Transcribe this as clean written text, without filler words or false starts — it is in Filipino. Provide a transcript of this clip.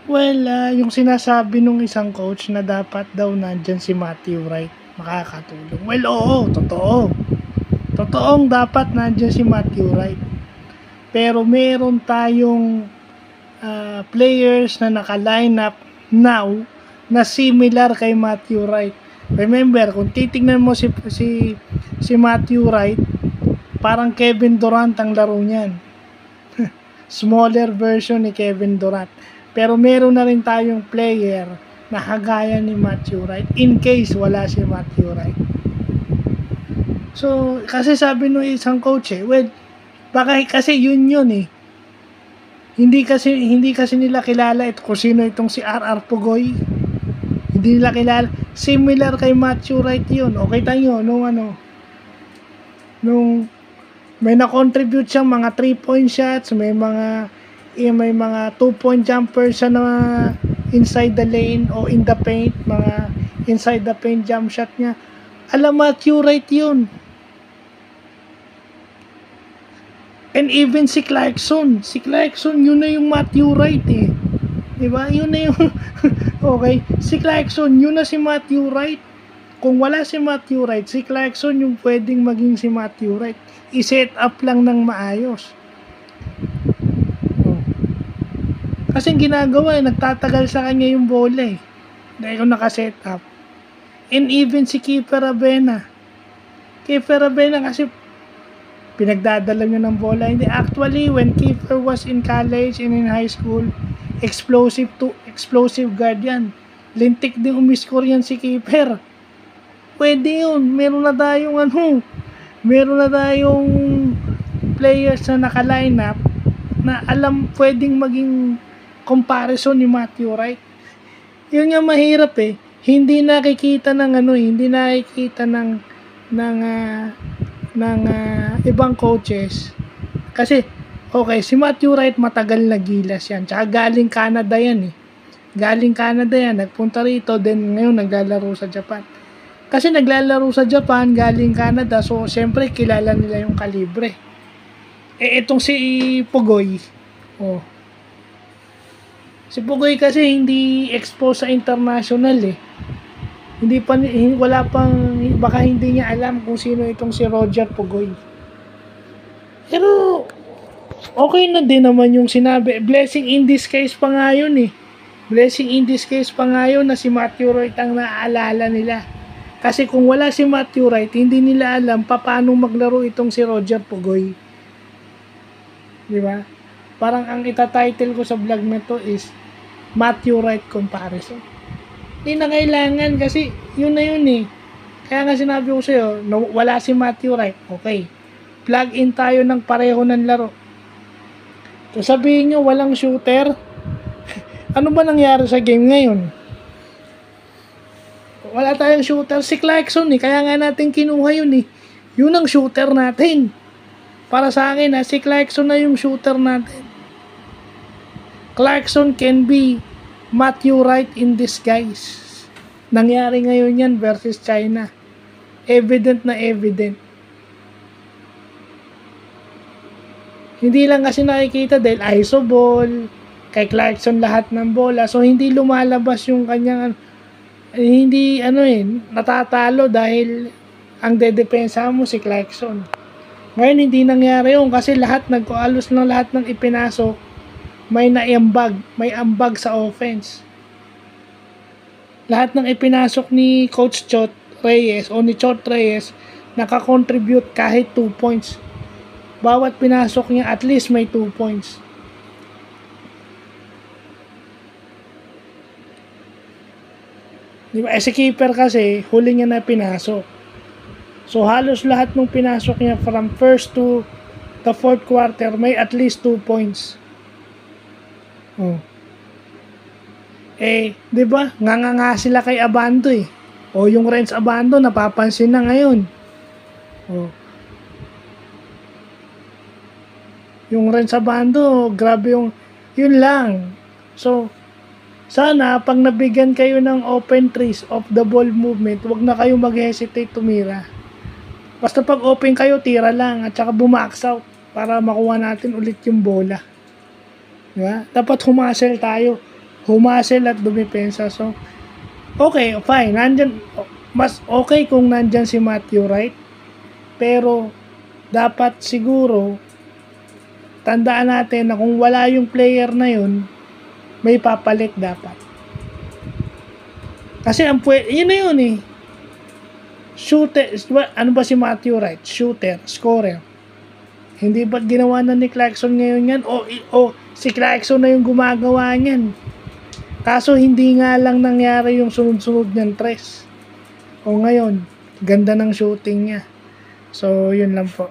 Well, yung sinasabi nung isang coach na dapat daw nandyan si Matthew Wright, makakatulong. Well, oo, totoo. Totoong dapat nandyan si Matthew Wright. Pero meron tayong players na naka-line up now na similar kay Matthew Wright. Remember, kung titingnan mo si Matthew Wright, parang Kevin Durant ang laro niyan. Smaller version ni Kevin Durant. Pero meron na rin tayong player na kagaya ni Matthew Wright in case wala si Matthew Wright. So, kasi sabi nung isang coach well, baka kasi yun eh. Hindi kasi nila kilala ito kung sino itong si RR Pugoy. Hindi nila kilala. Similar kay Matthew Wright yun. Okay tayo nung may na-contribute siyang mga 3-point shots, may mga 2-point jumper siya na inside the lane o in the paint, mga inside the paint jump shot niya. Alam Matthew Wright yun. And even si Clarkson, yun na yung Matthew Wright eh. Diba? Yun na yung, okay, si Clarkson, yun na si Matthew Wright. Kung wala si Matthew Wright, si Clarkson yung pwedeng maging si Matthew Wright. I-set up lang ng maayos. Kasi ginagawa nagtatagal sa kanya yung bola eh. Dahil kung naka-set up. And even si Kiefer Avena kasi pinagdadala niya ng bola. Hindi, actually, when Kiefer was in college and in high school, explosive guard yan. Lintik din umiscore yan si Kiefer. Pwede yun. Meron na tayong players na naka-line up na alam pwedeng maging comparison ni Matthew Wright. Yun nga mahirap eh. Hindi nakikita ng ibang coaches. Kasi, okay, si Matthew Wright matagal na gilas yan. Tsaka galing Canada yan eh. Nagpunta rito, then ngayon naglalaro sa Japan. Kasi naglalaro sa Japan, galing Canada, so siyempre kilala nila yung kalibre. Itong si Pugoy, si Pugoy kasi hindi exposed sa international eh. Baka hindi niya alam kung sino itong si Roger Pugoy. Pero okay na din naman yung sinabi. Blessing in disguise pa nga yun eh. Na si Matthew Wright ang naaalala nila. Kasi kung wala si Matthew Wright, hindi nila alam paano maglaro itong si Roger Pugoy. Di ba? Parang ang itatitle ko sa vlog na to is Matthew Wright comparison. Hindi na kailangan kasi yun na yun eh. Kaya nga sinabi ko sa'yo, wala si Matthew Wright. Okay. Plug in tayo ng pareho ng laro. So sabihin nyo, walang shooter. Ano ba nangyari sa game ngayon? Wala tayong shooter. Si Clarkson eh. Kaya nga natin kinuha yun eh. Yun ang shooter natin. Para sa akin si Clarkson na yung shooter natin. Clarkson can be Matthew Wright in disguise. Nangyari ngayon yan versus China. Evident na evident. Hindi lang kasi nakikita dahil iso ball, kay Clarkson lahat ng bola. So hindi lumalabas yung kanyang natatalo dahil ang dedepensa mo si Clarkson. Ngayon hindi nangyari yun kasi halos ng lahat ng ipinasok may ambag sa offense. Lahat ng ipinasok ni Coach Chot Reyes nakakontribute kahit 2 points. Bawat pinasok niya at least may 2 points. Diba? Si keeper kasi huli niya na pinasok. So halos lahat ng pinasok niya from first to the fourth quarter may at least 2 points. Di ba? Nga sila kay Abando eh. Yung Renz Abando napapansin na ngayon. Yung Renz Abando, grabe yun lang. So, sana pag nabigyan kayo ng open threes of the ball movement, wag na kayo mag-hesitate tumira. Basta pag open kayo, tira lang at saka bumax out para makuha natin ulit yung bola. Diba? Dapat humasel tayo. humasel at dumipensa. So, okay, fine. Mas okay kung nandyan si Matthew Wright. Pero, dapat siguro, tandaan natin na kung wala yung player na yun, may papalit dapat. Kasi yun na yun eh. Shooter, ano ba si Matthew Wright? Shooter, scorer. Hindi ba ginawa na ni Clarkson ngayon yan? O si Clarkson na yung gumagawa niyan. Kaso hindi nga lang nangyari yung sunod-sunod niyan tres. O ngayon, ganda ng shooting niya. So, yun lang po.